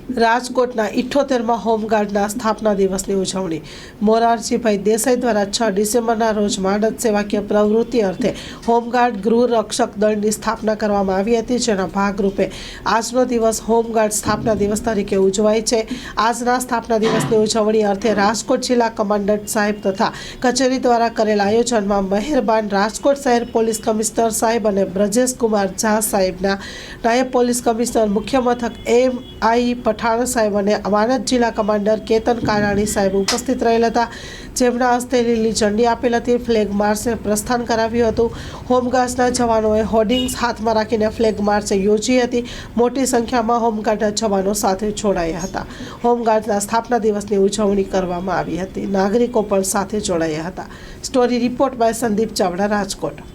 રાજકોટના 78માં હોમગાર્ડના સ્થાપના દિવસની ઉજવણી મોરારજીભાઈ દેસાઈ દ્વારા 6 ડિસેમ્બરના રોજ માનદ સેવાકીય પ્રવૃત્તિ અર્થે હોમગાર્ડ ગૃહ રક્ષક દળની સ્થાપના કરવામાં આવી હતી, જેના ભાગરૂપે આજનો દિવસ હોમગાર્ડ સ્થાપના દિવસ તરીકે ઉજવાય છે। આજના સ્થાપના દિવસની ઉજવણી અર્થે રાજકોટ જિલ્લા કમાન્ડન્ટ સાહેબ તથા કચેરી દ્વારા કરેલ આયોજનમાં મહેરબાન રાજકોટ શહેર પોલીસ કમિશનર સાહેબ અને બ્રજેશ કુમાર ઝા સાહેબના નાયબ પોલીસ કમિશનર મુખ્ય મથક એમ.આઈ. પઠાણ સાહેબ અને માનદ જિલ્લા કમાન્ડર કેતન કાનાણી સાહેબ ઉપસ્થિત રહેલ હતા, જેમના હસ્તે લીલી ઝંડી આપેલ હતી। ફ્લેગ માર્ચે પ્રસ્થાન કરાવ્યું હતું। હોમગાર્ડના જવાનોએ હોર્ડિંગ્સ હાથમાં રાખીને ફ્લેગ માર્ચ યોજી હતી। મોટી સંખ્યામાં હોમગાર્ડના જવાનો સાથે જોડાયા હતા। હોમગાર્ડના સ્થાપના દિવસની ઉજવણી કરવામાં આવી હતી। નાગરિકો પણ સાથે જોડાયા હતા। Story report by Sandeep Chavda, Rajkot.